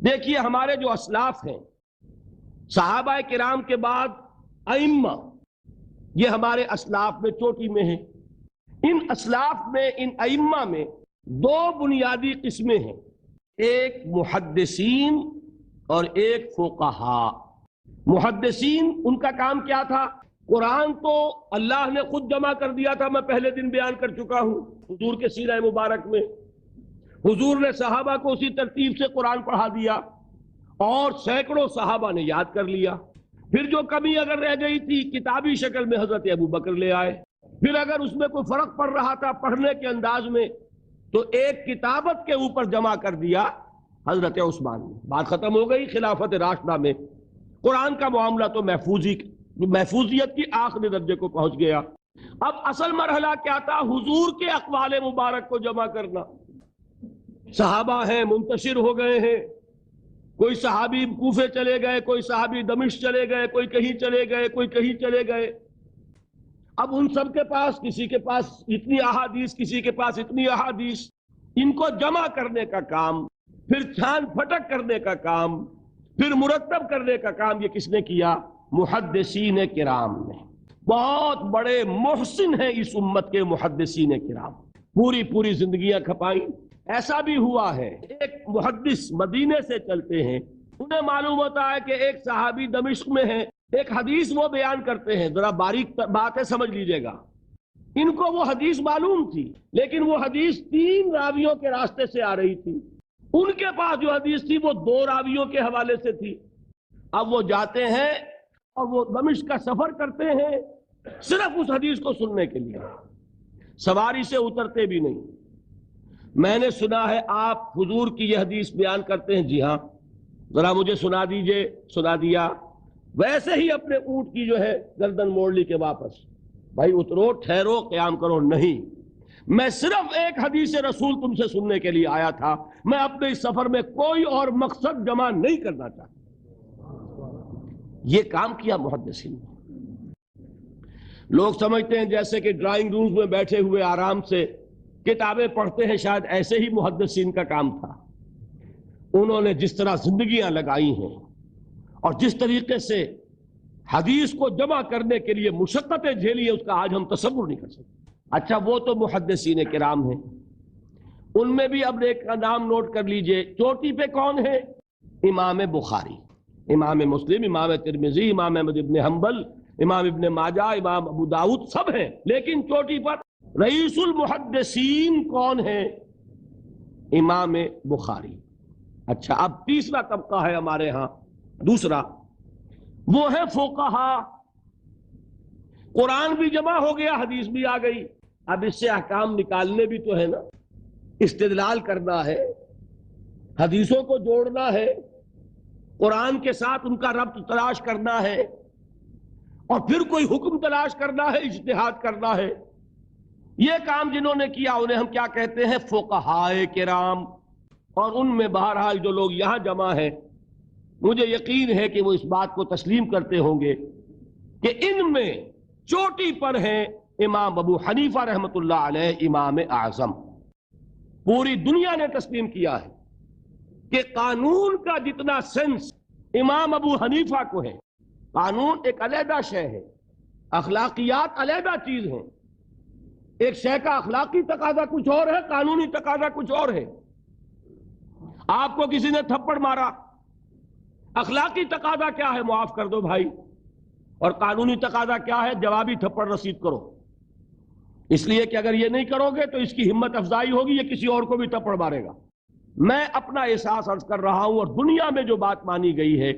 دیکھیے ہمارے جو اسلاف ہیں، صحابہ کرام کے بعد ائمہ، یہ ہمارے اسلاف میں چوٹی میں ہیں۔ ان اسلاف میں، ان ائمہ میں دو بنیادی قسمیں ہیں، ایک محدثین اور ایک فقہا۔ محدثین، ان کا کام کیا تھا؟ قرآن تو اللہ نے خود جمع کر دیا تھا، میں پہلے دن بیان کر چکا ہوں حضور کے سیرہ مبارک میں۔ حضور نے صحابہ کو اسی ترتیب سے قرآن پڑھا دیا اور سینکڑوں صحابہ نے یاد کر لیا۔ پھر جو کمی اگر رہ گئی تھی کتابی شکل میں حضرت ابو بکر لے آئے۔ پھر اگر اس میں کوئی فرق پڑ رہا تھا پڑھنے کے انداز میں تو ایک کتابت کے اوپر جمع کر دیا حضرت عثمان نے۔ بات ختم ہو گئی۔ خلافت راشدہ میں قرآن کا معاملہ تو محفوظیت کی آخری درجے کو پہنچ گیا۔ اب اصل مرحلہ کیا تھا؟ حضور کے اقوال مبارک کو جمع کرنا۔ صحابہ ہیں، منتشر ہو گئے ہیں، کوئی صحابی کوفے چلے گئے، کوئی صحابی دمشق چلے گئے، کوئی کہیں چلے گئے، کوئی کہیں چلے گئے۔ اب ان سب کے پاس، کسی کے پاس اتنی احادیث، کسی کے پاس اتنی احادیث، ان کو جمع کرنے کا کام، پھر چھان پھٹک کرنے کا کام، پھر مرتب کرنے کا کام، یہ کس نے کیا؟ محدثین کرام نے۔ بہت بڑے محسن ہیں اس امت کے محدثین کرام، پوری زندگیاں کھپائیں۔ ایسا بھی ہوا ہے، ایک محدث مدینے سے چلتے ہیں، انہیں معلوم ہوتا ہے کہ ایک صحابی دمشق میں ہے، ایک حدیث وہ بیان کرتے ہیں، ذرا باریک بات ہے سمجھ لیجئے گا۔ ان کو وہ حدیث معلوم تھی، لیکن وہ حدیث 3 راویوں کے راستے سے آ رہی تھی۔ ان کے پاس جو حدیث تھی وہ 2 راویوں کے حوالے سے تھی۔ اب وہ جاتے ہیں اور وہ دمشق کا سفر کرتے ہیں صرف اس حدیث کو سننے کے لیے، سواری سے اترتے بھی نہیں۔ میں نے سنا ہے آپ حضور کی یہ حدیث بیان کرتے ہیں، جی ہاں، ذرا مجھے سنا دیجئے۔ سنا دیا، ویسے ہی اپنے اونٹ کی جو ہے گردن موڑ لی کہ واپس، بھائی اترو، ٹھہرو، قیام کرو۔ نہیں، میں صرف ایک حدیث رسول تم سے سننے کے لیے آیا تھا، میں اپنے اس سفر میں کوئی اور مقصد جمع نہیں کرنا چاہتا۔ یہ کام کیا محدثین نے۔ لوگ سمجھتے ہیں جیسے کہ ڈرائنگ رومز میں بیٹھے ہوئے آرام سے کتابیں پڑھتے ہیں، شاید ایسے ہی محدثین کا کام تھا۔ انہوں نے جس طرح زندگیاں لگائی ہیں اور جس طریقے سے حدیث کو جمع کرنے کے لیے مشقتیں جھیلی ہیں، اس کا آج ہم تصور نہیں کر سکتے۔ اچھا، وہ تو محدثین کرام ہیں، ان میں بھی اب ایک کا نام نوٹ کر لیجئے، چوٹی پہ کون ہے؟ امام بخاری، امام مسلم، امام ترمذی، امام احمد ابن حنبل، امام ابن ماجہ، امام ابو داؤد، سب ہیں، لیکن چوٹی پر رئیس المحدثین کون ہے؟ امام بخاری۔ اچھا، اب تیسرا طبقہ ہے ہمارے ہاں، دوسرا، وہ ہے فقہا۔ قرآن بھی جمع ہو گیا، حدیث بھی آ گئی، اب اس سے احکام نکالنے بھی تو ہے نا، استدلال کرنا ہے، حدیثوں کو جوڑنا ہے، قرآن کے ساتھ ان کا ربط تلاش کرنا ہے، اور پھر کوئی حکم تلاش کرنا ہے، اجتہاد کرنا ہے۔ یہ کام جنہوں نے کیا انہیں ہم کیا کہتے ہیں؟ فقہائے کرام۔ اور ان میں بہرحال جو لوگ یہاں جمع ہیں، مجھے یقین ہے کہ وہ اس بات کو تسلیم کرتے ہوں گے کہ ان میں چوٹی پر ہیں امام ابو حنیفہ رحمۃ اللہ علیہ، امام اعظم۔ پوری دنیا نے تسلیم کیا ہے کہ قانون کا جتنا سینس امام ابو حنیفہ کو ہے، قانون ایک علیحدہ شے ہے، اخلاقیات علیحدہ چیز ہیں۔ ایک شے کا اخلاقی تقاضا کچھ اور ہے، قانونی تقاضا کچھ اور ہے۔ آپ کو کسی نے تھپڑ مارا، اخلاقی تقاضا کیا ہے؟ معاف کر دو بھائی، اور قانونی تقاضا کیا ہے؟ جوابی تھپڑ رسید کرو، اس لیے کہ اگر یہ نہیں کرو گے تو اس کی ہمت افزائی ہوگی، یہ کسی اور کو بھی تھپڑ مارے گا۔ میں اپنا احساس عرض کر رہا ہوں، اور دنیا میں جو بات مانی گئی ہے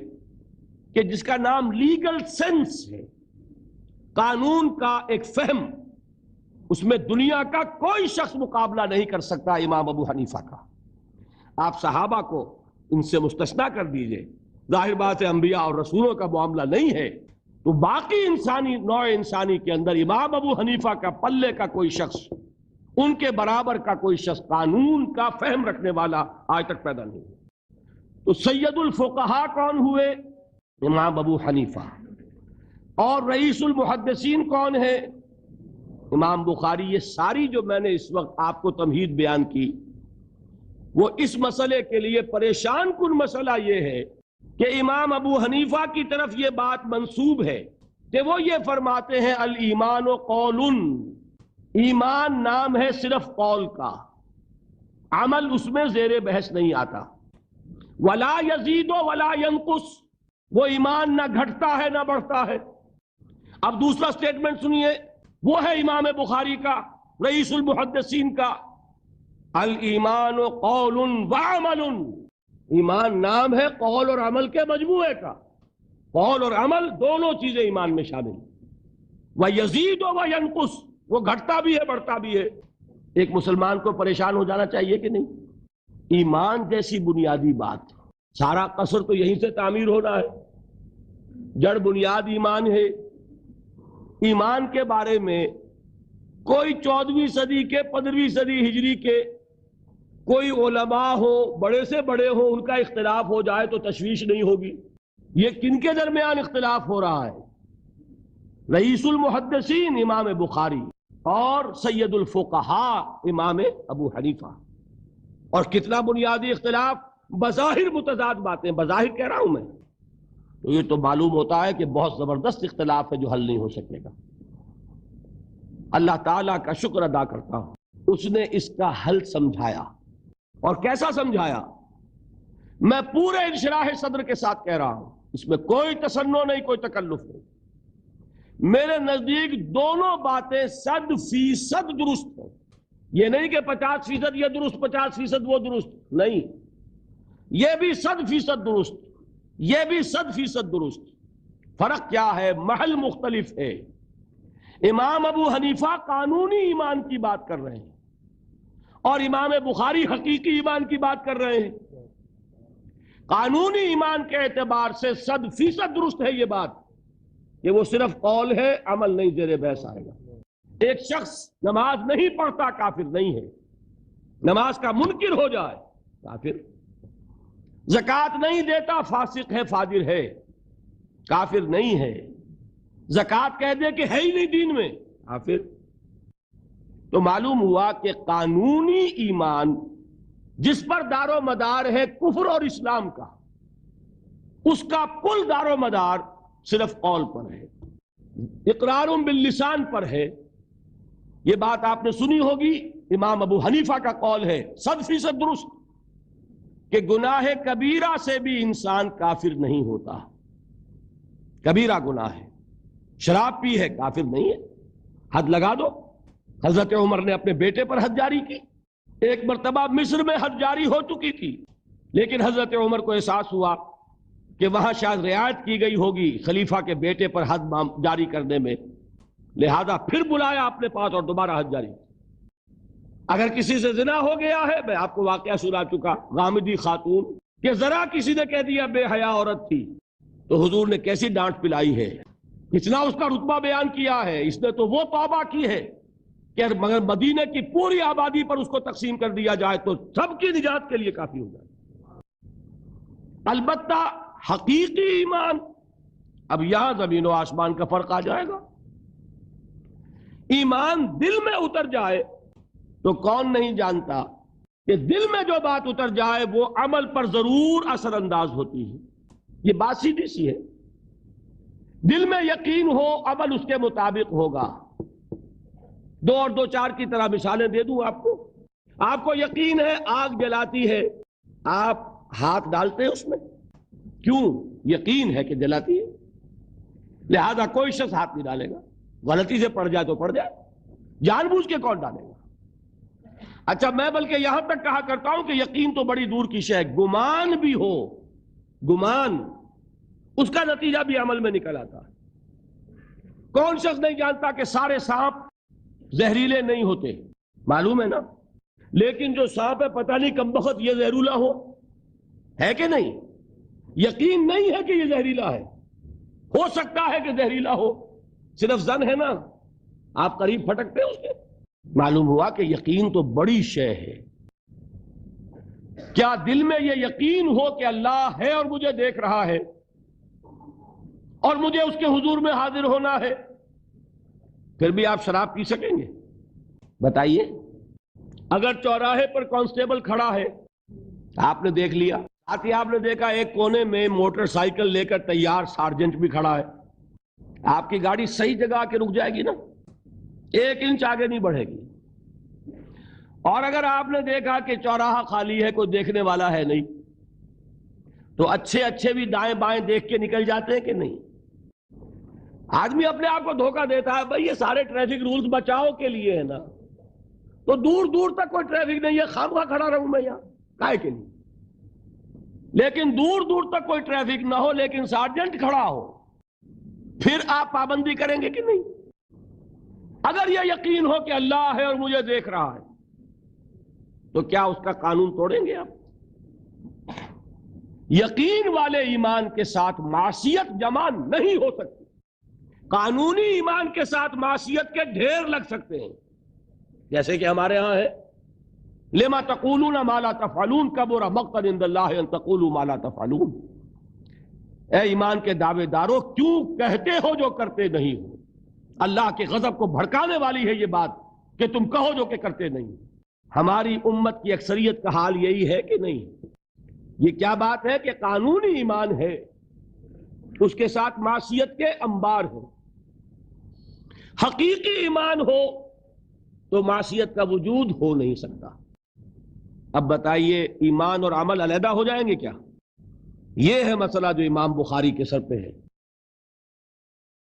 کہ جس کا نام لیگل سینس ہے، قانون کا ایک فہم، اس میں دنیا کا کوئی شخص مقابلہ نہیں کر سکتا امام ابو حنیفہ کا۔ آپ صحابہ کو ان سے مستثنیٰ کر دیجئے، ظاہر بات ہے انبیاء اور رسولوں کا معاملہ نہیں ہے، تو باقی انسانی نوع انسانی کے اندر امام ابو حنیفہ کا پلے کا کوئی شخص، ان کے برابر کا کوئی شخص قانون کا فہم رکھنے والا آج تک پیدا نہیں ہوا۔ تو سید الفقہاء کون ہوئے؟ امام ابو حنیفہ۔ اور رئیس المحدثین کون ہے؟ امام بخاری۔ یہ ساری جو میں نے اس وقت آپ کو تمہید بیان کی، وہ اس مسئلے کے لیے پریشان کن مسئلہ یہ ہے کہ امام ابو حنیفہ کی طرف یہ بات منسوب ہے کہ وہ یہ فرماتے ہیں الایمان قول، ایمان نام ہے صرف قول کا، عمل اس میں زیر بحث نہیں آتا، ولا یزید ولا ینقص، وہ ایمان نہ گھٹتا ہے نہ بڑھتا ہے۔ اب دوسرا سٹیٹمنٹ سنیے، وہ ہے امام بخاری کا، رئیس المحدثین کا، الایمان قول وعمل، ایمان نام ہے قول اور عمل کے مجموعے کا، قول اور عمل دونوں چیزیں ایمان میں شامل ہیں، وَيَزِيدُ وَيَنْقُصُ، وہ گھٹتا بھی ہے بڑھتا بھی ہے۔ ایک مسلمان کو پریشان ہو جانا چاہیے کہ نہیں؟ ایمان جیسی بنیادی بات، سارا قصر تو یہیں سے تعمیر ہونا ہے، جڑ بنیاد ایمان ہے۔ ایمان کے بارے میں کوئی 14ویں صدی کے 15ویں صدی ہجری کے کوئی علماء ہو، بڑے سے بڑے ہوں، ان کا اختلاف ہو جائے تو تشویش نہیں ہوگی۔ یہ کن کے درمیان اختلاف ہو رہا ہے؟ رئیس المحدثین امام بخاری اور سید الفقہاء امام ابو حنیفہ، اور کتنا بنیادی اختلاف، بظاہر متضاد باتیں، بظاہر کہہ رہا ہوں میں، تو یہ تو معلوم ہوتا ہے کہ بہت زبردست اختلاف ہے جو حل نہیں ہو سکے گا۔ اللہ تعالیٰ کا شکر ادا کرتا ہوں، اس نے اس کا حل سمجھایا، اور کیسا سمجھایا؟ میں پورے انشراح صدر کے ساتھ کہہ رہا ہوں، اس میں کوئی تصنع نہیں، کوئی تکلف نہیں۔ میرے نزدیک دونوں باتیں 100% درست ہیں، یہ نہیں کہ 50% یہ درست 50% وہ درست، نہیں، یہ بھی 100% درست، یہ بھی 100% درست۔ فرق کیا ہے؟ محل مختلف ہے۔ امام ابو حنیفہ قانونی ایمان کی بات کر رہے ہیں، اور امام بخاری حقیقی ایمان کی بات کر رہے ہیں۔ قانونی ایمان کے اعتبار سے 100% درست ہے یہ بات کہ وہ صرف قول ہے، عمل نہیں زیر بحث آئے گا۔ ایک شخص نماز نہیں پڑھتا کافر نہیں ہے، نماز کا منکر ہو جائے کافر، زکوٰۃ نہیں دیتا فاسق ہے فاجر ہے، کافر نہیں ہے، زکوٰۃ کہہ دے کہ ہے ہی نہیں دین میں، کافر۔ تو معلوم ہوا کہ قانونی ایمان جس پر دار و مدار ہے کفر اور اسلام کا، اس کا کل دار و مدار صرف قول پر ہے، اقرار باللسان پر ہے۔ یہ بات آپ نے سنی ہوگی، امام ابو حنیفہ کا قول ہے 100% درست کہ گناہ کبیرہ سے بھی انسان کافر نہیں ہوتا۔ کبیرہ گناہ ہے، شراب پی ہے، کافر نہیں ہے، حد لگا دو۔ حضرت عمر نے اپنے بیٹے پر حد جاری کی، ایک مرتبہ مصر میں حد جاری ہو چکی تھی، لیکن حضرت عمر کو احساس ہوا کہ وہاں شاید رعایت کی گئی ہوگی خلیفہ کے بیٹے پر حد جاری کرنے میں، لہذا پھر بلایا اپنے پاس اور دوبارہ حد جاری۔ اگر کسی سے زنا ہو گیا ہے، میں آپ کو واقعہ سنا چکا، غامدی خاتون کہ ذرا کسی نے کہہ دیا بے حیا عورت تھی، تو حضور نے کیسی ڈانٹ پلائی ہے، کتنا اس کا رتبہ بیان کیا ہے۔ اس نے تو وہ توبہ کی ہے کہ مگر مدینے کی پوری آبادی پر اس کو تقسیم کر دیا جائے تو سب کی نجات کے لیے کافی ہو جائے۔ البتہ حقیقی ایمان، اب یہاں زمین و آسمان کا فرق آ جائے گا۔ ایمان دل میں اتر جائے تو کون نہیں جانتا کہ دل میں جو بات اتر جائے وہ عمل پر ضرور اثر انداز ہوتی ہے۔ یہ بات سیدھی سی ہے، دل میں یقین ہو عمل اس کے مطابق ہوگا۔ 2 اور 2 4 کی طرح مثالیں دے دوں آپ کو۔ آپ کو یقین ہے آگ جلاتی ہے، آپ ہاتھ ڈالتے ہیں اس میں، کیوں؟ یقین ہے کہ جلاتی ہے، لہذا کوئی شخص ہاتھ نہیں ڈالے گا، غلطی سے پڑ جائے تو پڑ جائے، جان بوجھ کے کون ڈالے گا؟ اچھا، میں بلکہ یہاں تک کہا کرتا ہوں کہ یقین تو بڑی دور کی شے ہے، گمان بھی ہو، گمان، اس کا نتیجہ بھی عمل میں نکل آتا ہے۔ کون شخص نہیں جانتا کہ سارے سانپ زہریلے نہیں ہوتے؟ معلوم ہے نا، لیکن جو سانپ ہے پتہ نہیں کم بخت یہ زہریلا ہے کہ نہیں؟ یقین نہیں ہے کہ یہ زہریلا ہے، ہو سکتا ہے کہ زہریلا ہو، صرف ظن ہے نا، آپ قریب پھٹکتے ہیں اس کے۔ معلوم ہوا کہ یقین تو بڑی شے ہے۔ کیا دل میں یہ یقین ہو کہ اللہ ہے اور مجھے دیکھ رہا ہے اور مجھے اس کے حضور میں حاضر ہونا ہے، پھر بھی آپ شراب پی سکیں گے؟ بتائیے۔ اگر چوراہے پر کانسٹیبل کھڑا ہے آپ نے دیکھ لیا. ساتھ ہی آپ نے دیکھا ایک کونے میں موٹر سائیکل لے کر تیار سارجنٹ بھی کھڑا ہے. آپ کی گاڑی صحیح جگہ آ کے رک جائے گی نا, 1 انچ آگے نہیں بڑھے گی. اور اگر آپ نے دیکھا کہ چوراہا خالی ہے, کوئی دیکھنے والا ہے نہیں, تو اچھے بھی دائیں بائیں دیکھ کے نکل جاتے ہیں کہ نہیں؟ آدمی اپنے آپ کو دھوکہ دیتا ہے, بھائی یہ سارے ٹریفک رولز بچاؤ کے لیے ہے نا, تو دور دور تک کوئی ٹریفک نہیں ہے, خامخواہ کھڑا رہوں میں یہاں کائے کے لیے. لیکن دور دور تک کوئی ٹریفک نہ ہو لیکن سارجنٹ کھڑا ہو, پھر آپ پابندی کریں گے کہ نہیں؟ اگر یہ یقین ہو کہ اللہ ہے اور مجھے دیکھ رہا ہے, تو کیا اس کا قانون توڑیں گے آپ؟ یقین والے ایمان کے ساتھ معصیت جمع نہیں ہو سکتی. قانونی ایمان کے ساتھ معصیت کے ڈھیر لگ سکتے ہیں, جیسے کہ ہمارے ہاں ہے لما تقولون ما لا تفعلون کبر مقتا عند اللہ ان تقولوا ما لا تفعلون. اے ایمان کے دعوے دارو, کیوں کہتے ہو جو کرتے نہیں ہو؟ اللہ کے غضب کو بھڑکانے والی ہے یہ بات کہ تم کہو جو کہ کرتے نہیں. ہماری امت کی اکثریت کا حال یہی ہے کہ نہیں؟ یہ کیا بات ہے کہ قانونی ایمان ہے, اس کے ساتھ معصیت کے انبار ہیں. حقیقی ایمان ہو تو معصیت کا وجود ہو نہیں سکتا. اب بتائیے ایمان اور عمل علیحدہ ہو جائیں گے کیا؟ یہ ہے مسئلہ جو امام بخاری کے سر پہ ہے.